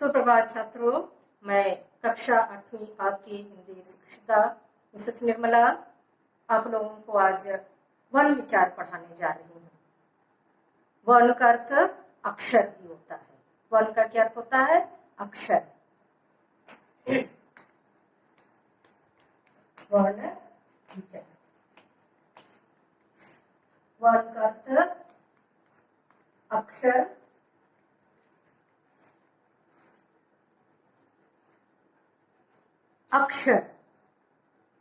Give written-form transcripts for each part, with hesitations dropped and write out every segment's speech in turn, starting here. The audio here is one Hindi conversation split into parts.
सुप्रभात छात्रों, मैं कक्षा 8वीं आ की हिंदी शिक्षिका मिसेस निर्मला आप लोगों को आज वर्ण विचार पढ़ाने जा रही हूँ। वर्ण का अर्थ अक्षर भी होता है। वर्ण का क्या अर्थ होता है? अक्षर। वर्ण विचार। वर्ण का अर्थ अक्षर, अक्षर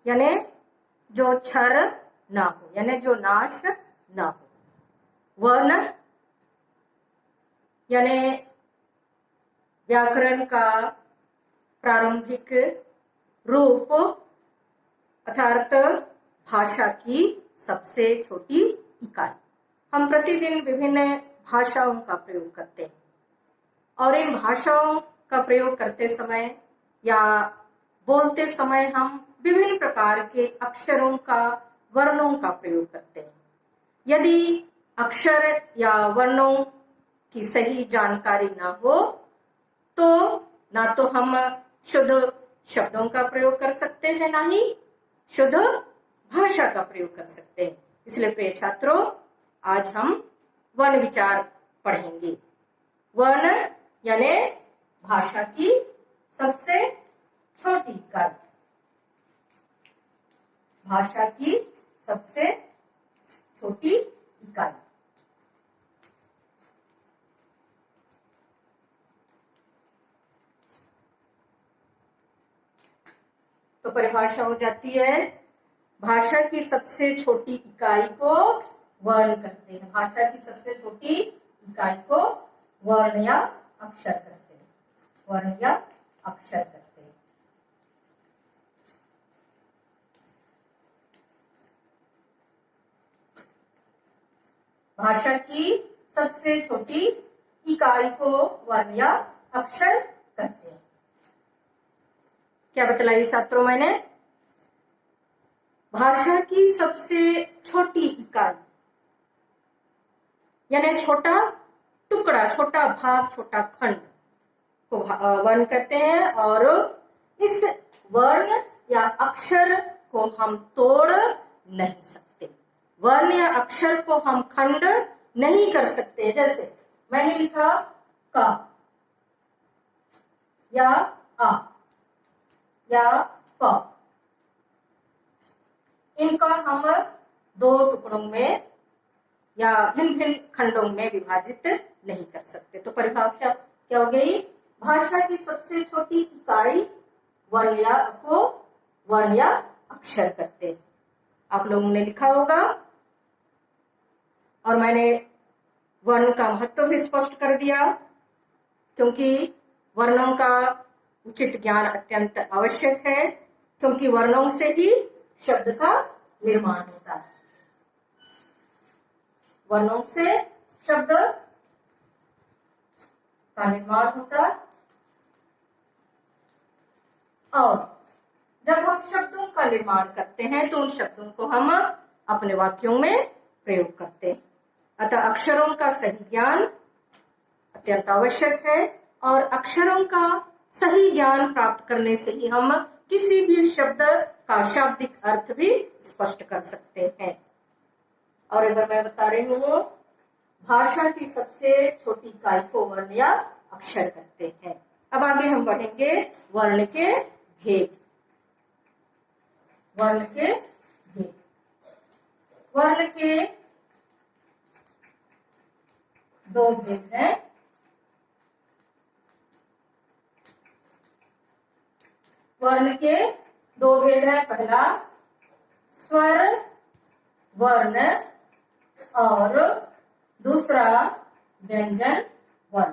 यानी जो क्षर ना हो, यानी जो नाश ना हो। वर्ण यानी व्याकरण का प्रारंभिक रूप अर्थात भाषा की सबसे छोटी इकाई। हम प्रतिदिन विभिन्न भाषाओं का प्रयोग करते हैं और इन भाषाओं का प्रयोग करते समय या बोलते समय हम विभिन्न प्रकार के अक्षरों का, वर्णों का प्रयोग करते हैं। यदि अक्षर या वर्णों की सही जानकारी ना हो तो ना तो हम शुद्ध शब्दों का प्रयोग कर सकते हैं, ना ही शुद्ध भाषा का प्रयोग कर सकते हैं। इसलिए प्रिय छात्रों, आज हम वर्ण विचार पढ़ेंगे। वर्ण यानी भाषा की सबसे छोटी इकाई। भाषा की सबसे छोटी इकाई। तो परिभाषा हो जाती है, भाषा की सबसे छोटी इकाई को वर्ण कहते हैं। भाषा की सबसे छोटी इकाई को वर्ण या अक्षर कहते हैं। वर्ण या अक्षर कहते हैं। भाषा की सबसे छोटी इकाई को वर्ण या अक्षर कहते हैं। क्या बतलाई छात्रों मैंने? भाषा की सबसे छोटी इकाई यानी छोटा टुकड़ा, छोटा भाग, छोटा खंड को वर्ण कहते हैं। और इस वर्ण या अक्षर को हम तोड़ नहीं सकते। वर्ण या अक्षर को हम खंड नहीं कर सकते। जैसे मैंने लिखा का या आ या प, इनका हम दो टुकड़ों में या भिन्न भिन्न खंडों में विभाजित नहीं कर सकते। तो परिभाषा क्या हो गई? भाषा की सबसे छोटी इकाई वर्ण या को वर्ण या अक्षर कहते हैं। आप लोगों ने लिखा होगा और मैंने वर्ण का महत्व भी स्पष्ट कर दिया, क्योंकि वर्णों का उचित ज्ञान अत्यंत आवश्यक है, क्योंकि वर्णों से ही शब्द का निर्माण होता है। वर्णों से शब्द का निर्माण होता है और जब हम शब्दों का निर्माण करते हैं तो उन शब्दों को हम अपने वाक्यों में प्रयोग करते हैं। अतः अक्षरों का सही ज्ञान अत्यंत आवश्यक है और अक्षरों का सही ज्ञान प्राप्त करने से ही हम किसी भी शब्द का शाब्दिक अर्थ भी स्पष्ट कर सकते हैं। और एक बार मैं बता रही हूँ, भाषा की सबसे छोटी इकाई को वर्ण या अक्षर कहते हैं। अब आगे हम बढ़ेंगे वर्ण के भेद। वर्ण के भेद। वर्ण के दो भेद हैं। वर्ण के दो भेद हैं। पहला स्वर वर्ण और दूसरा व्यंजन वर्ण।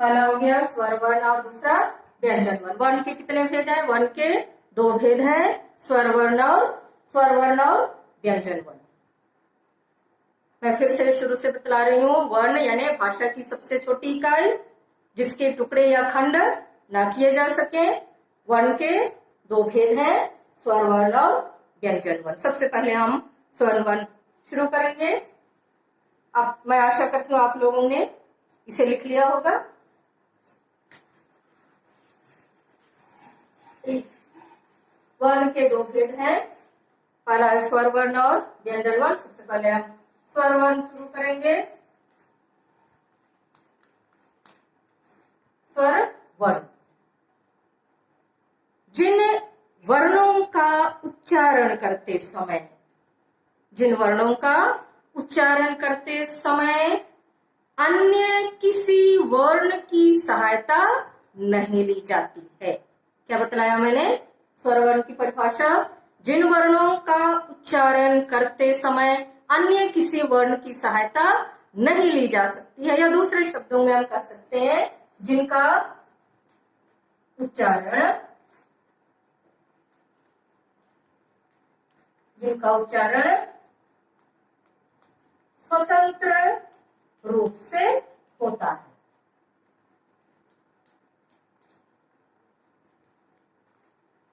पहला हो गया स्वर वर्ण और दूसरा व्यंजन वर्ण। वर्ण के कितने भेद हैं? वर्ण के दो भेद हैं, स्वर वर्ण और व्यंजन वर्ण। मैं फिर से शुरू से बतला रही हूँ। वर्ण यानी भाषा की सबसे छोटी इकाई जिसके टुकड़े या खंड ना किए जा सके। वर्ण के दो भेद हैं, स्वर वर्ण और व्यंजन वर्ण। सबसे पहले हम स्वर वर्ण शुरू करेंगे। अब मैं आशा करती हूँ आप लोगों ने इसे लिख लिया होगा। वर्ण के दो भेद हैं, पहला है स्वर वर्ण और व्यंजन वर्ण। सबसे पहले हम स्वर वर्ण शुरू करेंगे। स्वर वर्ण, जिन वर्णों का उच्चारण करते समय, जिन वर्णों का उच्चारण करते समय अन्य किसी वर्ण की सहायता नहीं ली जाती है। क्या बतलाया मैंने? स्वर वर्ण की परिभाषा, जिन वर्णों का उच्चारण करते समय अन्य किसी वर्ण की सहायता नहीं ली जा सकती है, या दूसरे शब्दों में हम कह सकते हैं जिनका उच्चारण स्वतंत्र रूप से होता है।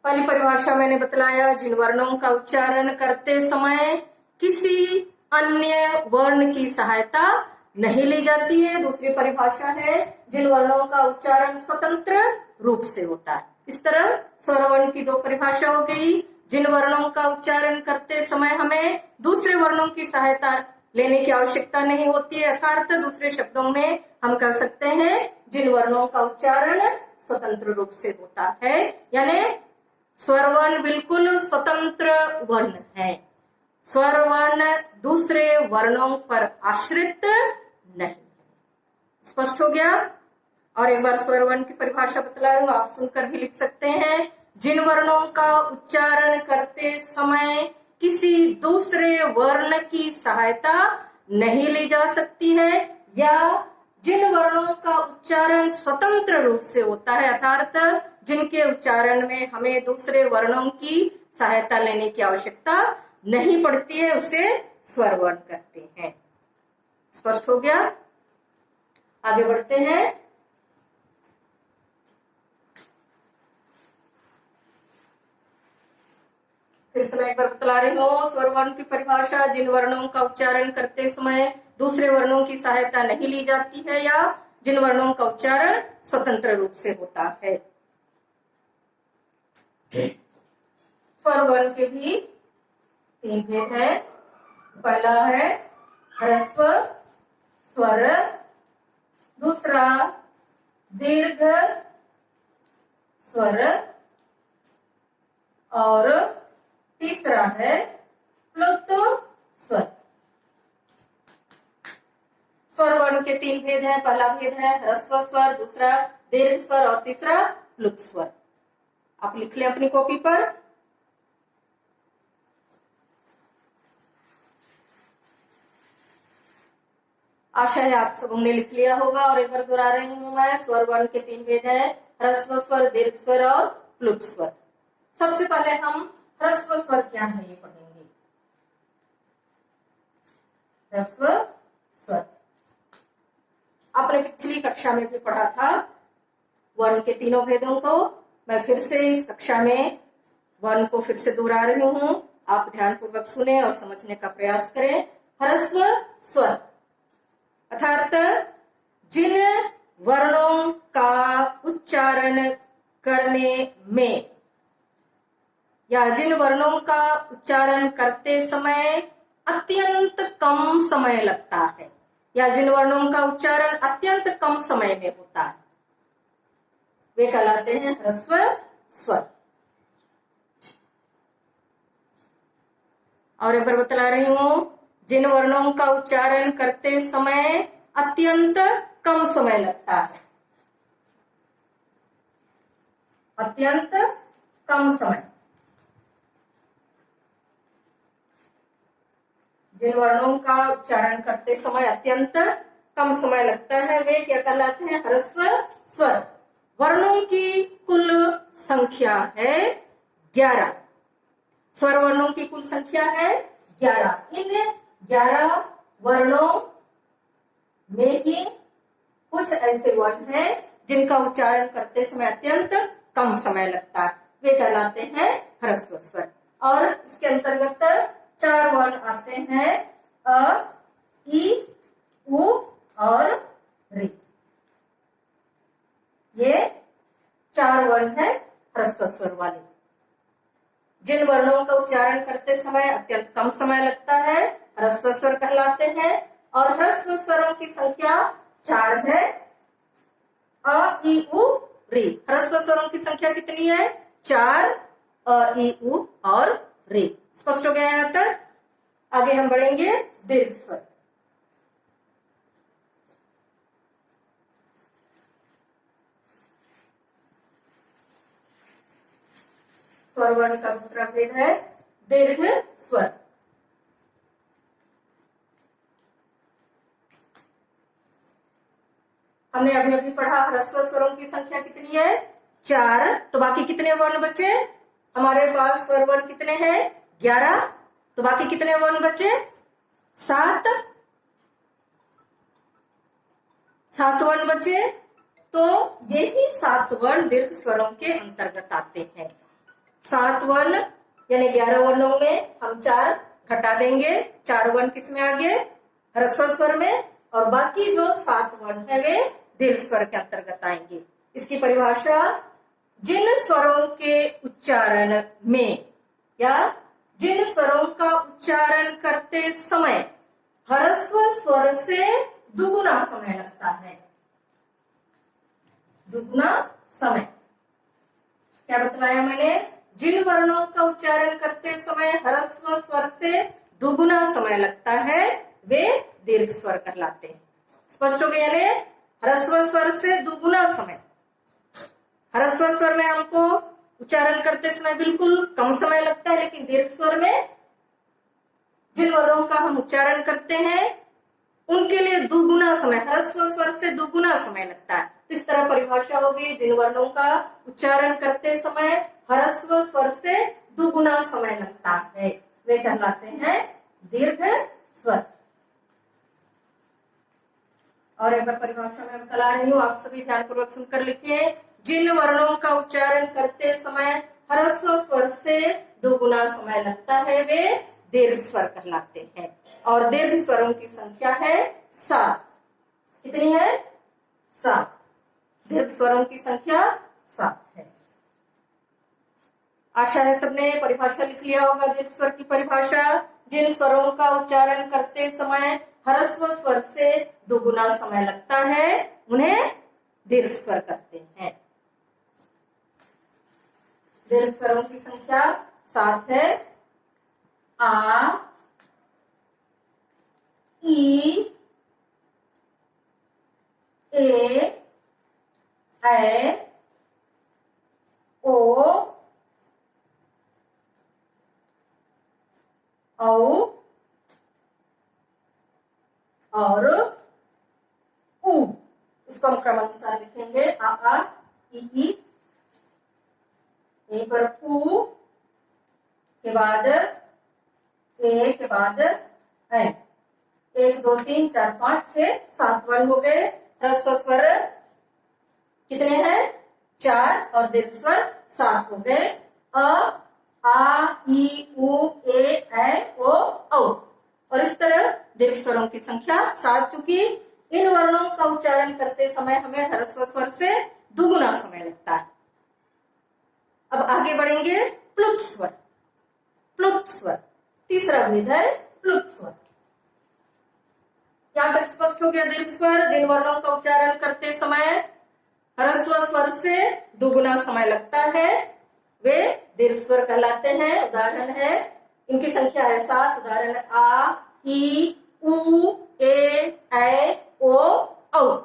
पहली परिभाषा मैंने बतलाया, जिन वर्णों का उच्चारण करते समय किसी अन्य वर्ण की सहायता नहीं ली जाती है। दूसरी परिभाषा है, जिन वर्णों का उच्चारण स्वतंत्र रूप से होता है। इस तरह स्वर वर्ण की दो परिभाषा हो गई। जिन वर्णों का उच्चारण करते समय हमें दूसरे वर्णों की सहायता लेने की आवश्यकता नहीं होती है, अर्थात दूसरे शब्दों में हम कह सकते हैं जिन वर्णों का उच्चारण स्वतंत्र रूप से होता है, यानी स्वर वर्ण बिल्कुल स्वतंत्र वर्ण है। स्वर वर्ण दूसरे वर्णों पर आश्रित नहीं। स्पष्ट हो गया? और एक बार स्वर वर्ण की परिभाषा बतला रही हूं, आप सुनकर भी लिख सकते हैं। जिन वर्णों का उच्चारण करते समय किसी दूसरे वर्ण की सहायता नहीं ली जा सकती है, या जिन वर्णों का उच्चारण स्वतंत्र रूप से होता है, अर्थात जिनके उच्चारण में हमें दूसरे वर्णों की सहायता लेने की आवश्यकता नहीं पड़ती है, उसे स्वर वर्ण कहते हैं। स्पष्ट हो गया? आगे बढ़ते हैं। फिर से मैं एक बार बतला रही हूँ स्वर वर्ण की परिभाषा, जिन वर्णों का उच्चारण करते समय दूसरे वर्णों की सहायता नहीं ली जाती है, या जिन वर्णों का उच्चारण स्वतंत्र रूप से होता है। स्वर वर्ण के भी तीन भेद है। पहला है ह्रस्व स्वर, दूसरा दीर्घ स्वर, और तीसरा है प्लुत स्वर। स्वर वर्ण के तीन भेद हैं। पहला भेद है ह्रस्व स्वर, दूसरा दीर्घ स्वर और तीसरा प्लुत स्वर। आप लिख लें अपनी कॉपी पर। आशा है आप सबों ने लिख लिया होगा, और एक बार दोहरा रही हूं मैं। स्वर वर्ण के तीन भेद हैं, ह्रस्व स्वर, दीर्घ स्वर और प्लुत स्वर। सबसे पहले हम ह्रस्व स्वर क्या है ये पढ़ेंगे। ह्रस्व स्वर आपने पिछली कक्षा में भी पढ़ा था वर्ण के तीनों भेदों को। मैं फिर से इस कक्षा में वर्ण को फिर से दोहरा रही हूं, आप ध्यानपूर्वक सुने और समझने का प्रयास करें। ह्रस्व स्वर अर्थात जिन वर्णों का उच्चारण करने में, या जिन वर्णों का उच्चारण करते समय अत्यंत कम समय लगता है, या जिन वर्णों का उच्चारण अत्यंत कम समय में होता है, वे कहलाते हैं ह्रस्व स्वर। और एक बार बतला रही हूं, जिन वर्णों का उच्चारण करते समय अत्यंत कम समय लगता है, अत्यंत कम समय, जिन वर्णों का उच्चारण करते समय अत्यंत कम समय लगता है, वे क्या कहलाते हैं? ह्रस्व स्वर। वर्णों की कुल संख्या है 11। स्वर वर्णों की कुल संख्या है 11। इन 11 वर्णों में ही कुछ ऐसे वर्ण हैं जिनका उच्चारण करते समय अत्यंत कम समय लगता है, वे कहलाते हैं ह्रस्व स्वर। और इसके अंतर्गत 4 वर्ण आते हैं, अ, ई, उ और रे। ये 4 वर्ण है ह्रस्व स्वर वाले, जिन वर्णों का उच्चारण करते समय अत्यंत कम समय लगता है ह्रस्व स्वर कहलाते हैं। और ह्रस्व स्वरों की संख्या 4 है। अ ई उ रे। ह्रस्व स्वरों की संख्या कितनी है? 4। अ ई उ और रे। स्पष्ट हो गया यहां तक? आगे हम बढ़ेंगे दीर्घ स्वर। स्वर वर्ण का दूसरा भेद है दीर्घ स्वर। हमने अभी अभी पढ़ा ह्रस्व स्वरों की संख्या कितनी है? 4। तो बाकी कितने वर्ण बचे हमारे पास? स्वर वर्ण कितने हैं? 11। तो बाकी कितने वर्ण बचे? 7। 7 वर्ण बचे। तो यही 7 वर्ण दीर्घ स्वरों के अंतर्गत आते हैं। 7 वर्ण यानी 11 वर्णों में हम 4 घटा देंगे। 4 वर्ण किस में आ गए? ह्रस्व स्वर में। और बाकी जो 7 वर्ण है वे दीर्घ स्वर के अंतर्गत आएंगे। इसकी परिभाषा, जिन स्वरों के उच्चारण में या जिन स्वरों का उच्चारण करते समय ह्रस्व स्वर से दुगुना समय लगता है। दुगुना समय क्या बतलाया मैंने? जिन वर्णों का उच्चारण करते समय ह्रस्व स्वर से दुगुना समय लगता है वे दीर्घ स्वर कहलाते हैं। स्पष्ट हो गया? यानी ह्रस्व स्वर से दुगुना समय। ह्रस्व स्वर में हमको उच्चारण करते समय बिल्कुल कम समय लगता है, लेकिन दीर्घ स्वर में जिन वर्णों का हम उच्चारण करते हैं उनके लिए दुगुना समय, ह्रस्व स्वर से दुगुना समय लगता है। इस तरह परिभाषा होगी, जिन वर्णों का उच्चारण करते समय ह्रस्व स्वर से दुगुना समय लगता है वे कहलाते हैं दीर्घ स्वर। और एक बार परिभाषा में बता रही हूँ, आप सभी ध्यानपूर्वक सुनकर लिखिए। जिन वर्णों का उच्चारण करते समय ह्रस्व स्वर से दुगुना समय लगता है वे दीर्घ स्वर कहलाते हैं। और दीर्घ स्वरों की संख्या है 7। कितनी है? 7। दीर्घ स्वरों की संख्या 7 है। आशा है सबने परिभाषा लिख लिया होगा। दीर्घ स्वर की परिभाषा, जिन स्वरों का उच्चारण करते समय ह्रस्व स्वर से दुगुना समय लगता है उन्हें दीर्घ स्वर कहते हैं। दीर्घ स्वरों की संख्या 7 है। आ, ई, ए, ऐ, ओ, औ और उ। इसको हम क्रमानुसार लिखेंगे। आ ई, यहीं पर उ के बाद ए के बाद ऐ। 1 2 3 4 5 6 7 वर्ण हो गए। ह्रस्व स्वर कितने हैं? 4 और दीर्घ स्वर 7 हो गए। अ, आ, ई, उ, ए, ऐ, ओ, औ। और इस तरह दीर्घ स्वरों की संख्या 7, चूंकि इन वर्णों का उच्चारण करते समय हमें ह्रस्व स्वर से दुगुना समय लगता है। अब आगे बढ़ेंगे प्लुत स्वर। प्लुत स्वर तीसरा भेद है प्लुत स्वर। यहां तक स्पष्ट हो गया? दीर्घ स्वर जिन वर्णों का उच्चारण करते समय ह्रस्व स्वर से दुगुना समय लगता है वे दीर्घ स्वर कहलाते हैं। उदाहरण है, इनकी संख्या है 7। उदाहरण, आ, ई, उ, ए, ऐ, ओ, औ।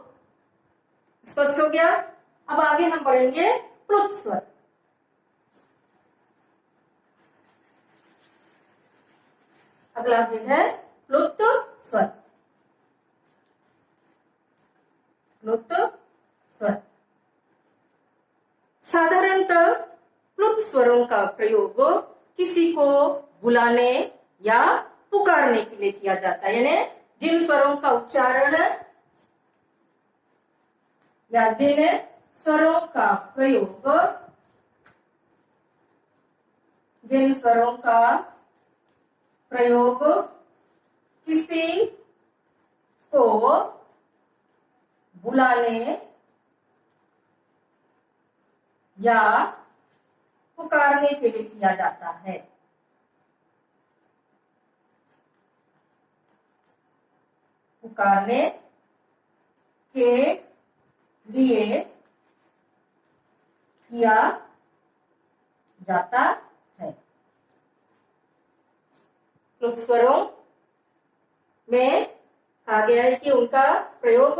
स्पष्ट हो गया? अब आगे हम बढ़ेंगे प्लुत स्वर। अगला भेद है प्लुत स्वर। प्लुत स्वर साधारणतः प्लुत स्वरों का प्रयोग किसी को बुलाने या पुकारने के लिए किया जाता है। यानी जिन स्वरों का उच्चारण या जिन स्वरों का प्रयोग, जिन स्वरों का प्रयोग किसी को बुलाने या पुकारने के लिए किया जाता है। पुकारने के लिए किया जाता है। प्लुत स्वरों में कहा गया है कि उनका प्रयोग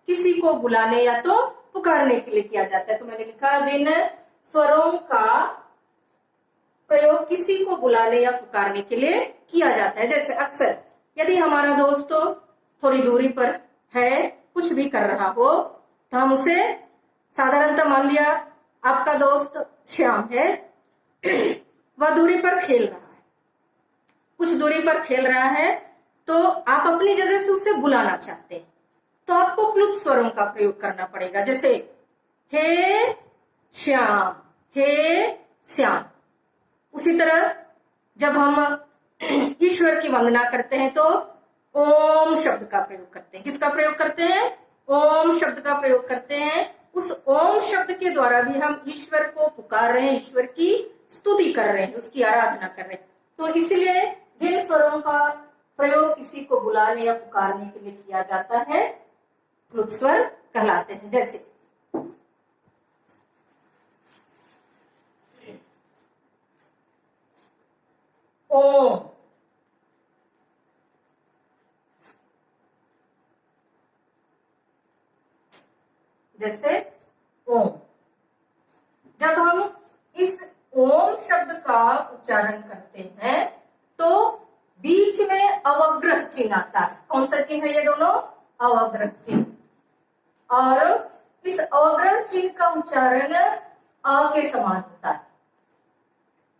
किसी को बुलाने या तो पुकारने के लिए किया जाता है। तो मैंने लिखा जिन स्वरों का प्रयोग किसी को बुलाने या पुकारने के लिए किया जाता है। जैसे अक्सर यदि हमारा दोस्त थोड़ी दूरी पर है, कुछ भी कर रहा हो, तो हम उसे साधारणतः मान लिया आपका दोस्त श्याम है, वह दूरी पर खेल रहा है, कुछ दूरी पर खेल रहा है, तो आप अपनी जगह से उसे बुलाना चाहते हैं, तो आपको प्लुत स्वरों का प्रयोग करना पड़ेगा। जैसे हे श्याम, हे श्याम। उसी तरह जब हम ईश्वर की वंदना करते हैं तो ओम शब्द का प्रयोग करते हैं। किसका प्रयोग करते हैं? ओम शब्द का प्रयोग करते हैं। उस ओम शब्द के द्वारा भी हम ईश्वर को पुकार रहे हैं, ईश्वर की स्तुति कर रहे हैं, उसकी आराधना कर रहे हैं। तो इसलिए जिन स्वरों का प्रयोग किसी को बुलाने या पुकारने के लिए किया जाता है, प्लुत स्वर कहलाते हैं। जैसे ओम, जैसे ओम। जब हम इस ओम शब्द का उच्चारण करते हैं तो बीच में अवग्रह चिन्ह आता है। कौन सा चिन्ह है ये दोनों? अवग्रह चिन्ह। और इस अवग्रह चिन्ह का उच्चारण अ के समान होता है।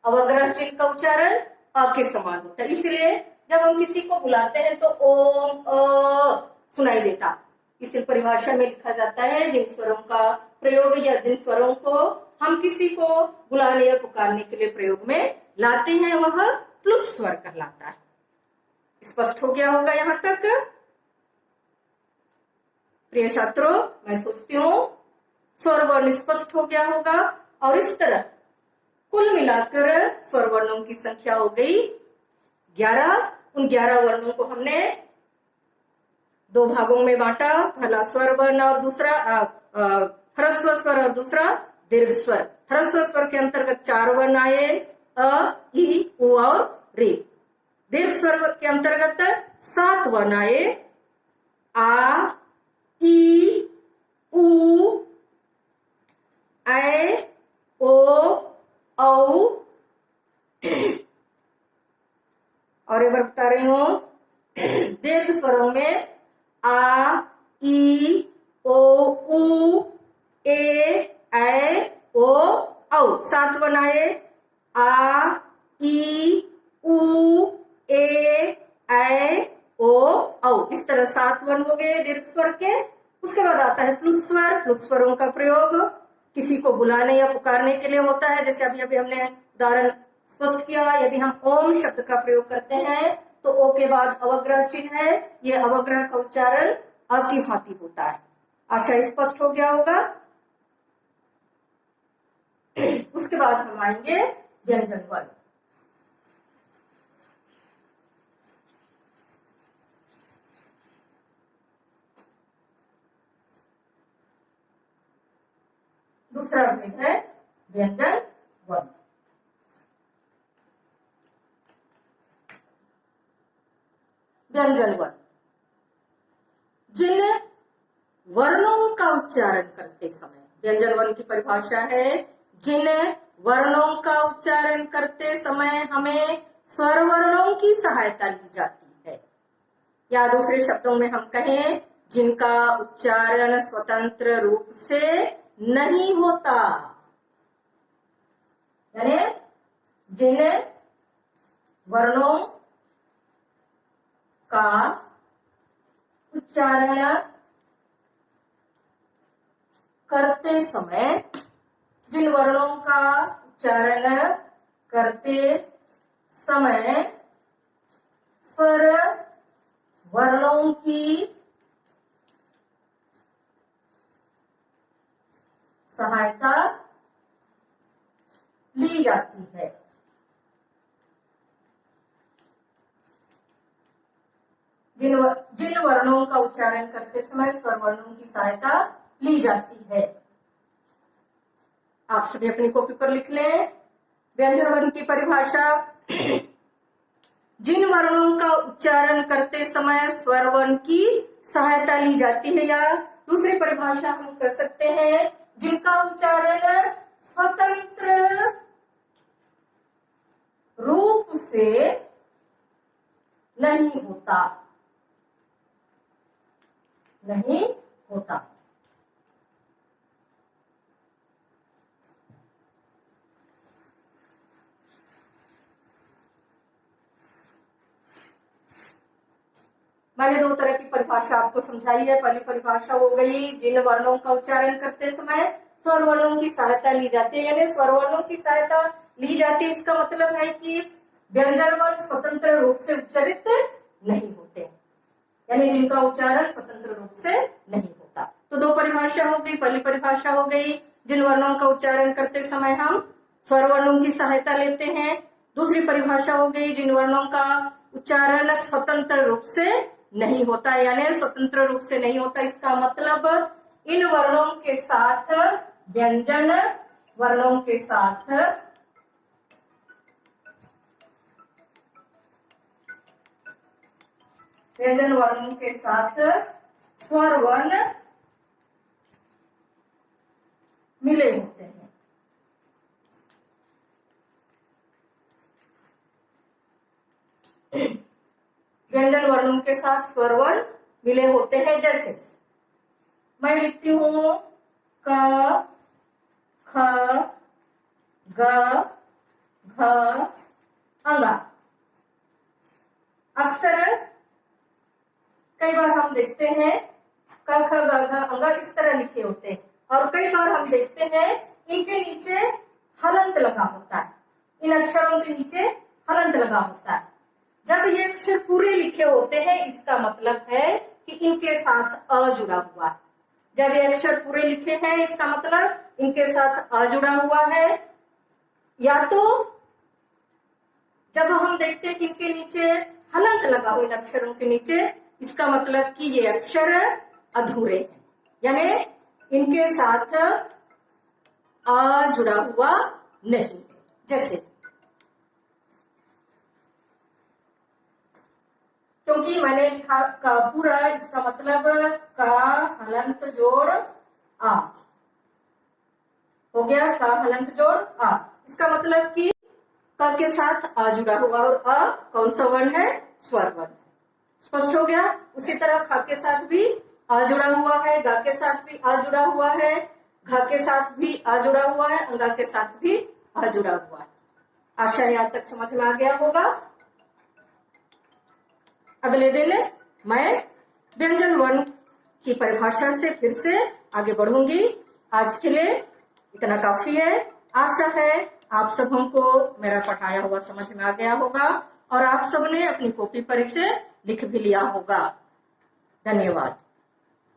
अवग्रह चिन्ह का उच्चारण अ के समान होता है। इसलिए जब हम किसी को बुलाते हैं तो ओम अ सुनाई देता। इस परिभाषा में लिखा जाता है जिन स्वरों का प्रयोग या जिन स्वरों को हम किसी को बुलाने या पुकारने के लिए प्रयोग में लाते हैं वह प्लुत स्वर कहलाता है। स्पष्ट हो गया होगा यहां तक? प्रिय छात्रों, मैं सोचती हूँ स्वर वर्ण स्पष्ट हो गया होगा। और इस तरह कुल मिलाकर स्वर वर्णों की संख्या हो गई 11। उन 11 वर्णों को हमने दो भागों में बांटा। पहला स्वर वर्ण और दूसरा ह्रस्व स्वर और दूसरा दीर्घ स्वर। ह्रस्व स्वर के अंतर्गत 4 वर्ण आए, अ, ई, उ और रे। दीर्घ स्वर के अंतर्गत 7 वर्ण आए, आ, ई, उ, ऐ, ओ, औ। और एक बार बता रही हूं, दीर्घ स्वरों में आ, ई, ओ, उ, ए, ऐ, ओ, औ। 7 वर्ण आए, आ, ई, उ, ए, ऐ, ओ, औ। इस तरह 7 वर्ण हो गए दीर्घ स्वर के। उसके बाद आता है प्लुत स्वर। प्लुत स्वरों का प्रयोग किसी को बुलाने या पुकारने के लिए होता है। जैसे अभी हमने उदाहरण स्पष्ट किया। यदि हम ओम शब्द का प्रयोग करते हैं तो ओ के बाद अवग्रह चिन्ह है, ये अवग्रह का उच्चारण अ की भांति होता है। आशा स्पष्ट हो गया होगा। उसके बाद हम आएंगे व्यंजन वर्ण। दूसरा भेद है व्यंजन वर्ण। व्यंजन वर्ण जिन वर्णों का उच्चारण करते समय, व्यंजन वर्ण की परिभाषा है जिन वर्णों का उच्चारण करते समय हमें स्वर वर्णों की सहायता ली जाती है, या दूसरे शब्दों में हम कहें जिनका उच्चारण स्वतंत्र रूप से नहीं होता। यानी जिन वर्णों का उच्चारण करते समय, जिन वर्णों का उच्चारण करते समय स्वर वर्णों की सहायता ली जाती है। जिन वर्णों का उच्चारण करते समय स्वर वर्णों की सहायता ली जाती है। आप सभी अपनी कॉपी पर लिख लें व्यंजन वर्ण की परिभाषा। जिन वर्णों का उच्चारण करते समय स्वर वर्ण की सहायता ली जाती है, या दूसरी परिभाषा हम कर सकते हैं जिनका उच्चारण स्वतंत्र रूप से नहीं होता। मैंने दो तरह की परिभाषा आपको समझाई है। पहली परिभाषा हो गई जिन वर्णों का उच्चारण करते समय स्वर वर्णों की सहायता ली जाती है, यानी स्वर वर्णों की सहायता ली जाती है, इसका मतलब है कि व्यंजन वर्ण स्वतंत्र रूप से उच्चारित नहीं होते, यानी जिनका उच्चारण स्वतंत्र रूप से नहीं होता। तो दो परिभाषा हो गई। पहली परिभाषा हो गई जिन वर्णों का उच्चारण करते समय हम स्वर वर्णों की सहायता लेते हैं। दूसरी परिभाषा हो गई जिन वर्णों का उच्चारण स्वतंत्र रूप से नहीं होता, यानी स्वतंत्र रूप से नहीं होता, इसका मतलब इन वर्णों के साथ व्यंजन वर्णों के साथ व्यंजन वर्णों के साथ स्वर वर्ण मिले होते हैं। व्यंजन वर्णों के साथ स्वर वर्ण मिले होते हैं। जैसे मैं लिखती हूं क, ख, ग, घ, अंगा। अक्सर कई बार हम देखते हैं क, ख, ग, घ, अंगा इस तरह लिखे होते हैं, और कई बार हम देखते हैं इनके नीचे हलंत लगा होता है। इन अक्षरों के नीचे हलंत लगा होता है। जब ये अक्षर पूरे लिखे होते हैं, इसका मतलब है कि इनके साथ अ जुड़ा हुआ है। जब ये अक्षर पूरे लिखे हैं, इसका मतलब इनके साथ अ जुड़ा हुआ है। या तो जब हम देखते हैं कि इनके नीचे हलंत लगा हुआ इन अक्षरों के नीचे, इसका मतलब कि ये अक्षर अधूरे हैं, यानी इनके साथ अ जुड़ा हुआ नहीं। जैसे क्योंकि मैंने लिखा का पूरा, इसका मतलब का हलंत जोड़ आ हो गया। का हलंत जोड़ आ, इसका मतलब कि क के साथ आ जुड़ा हुआ, और अ कौन सा वर्ण है? स्वर वर्ण है। स्पष्ट हो गया। उसी तरह ख के साथ भी आ जुड़ा हुआ है, गा के साथ भी आ जुड़ा हुआ है, घ के साथ भी आ जुड़ा हुआ है, अंगा के साथ भी आ जुड़ा हुआ है। आशा यहाँ तक समझ में आ गया होगा। अगले दिन मैं व्यंजन वर्ण की परिभाषा से फिर से आगे बढ़ूंगी। आज के लिए इतना काफी है। आशा है आप सब हमको मेरा पढ़ाया हुआ समझ में आ गया होगा, और आप सबने अपनी कॉपी पर इसे लिख भी लिया होगा। धन्यवाद।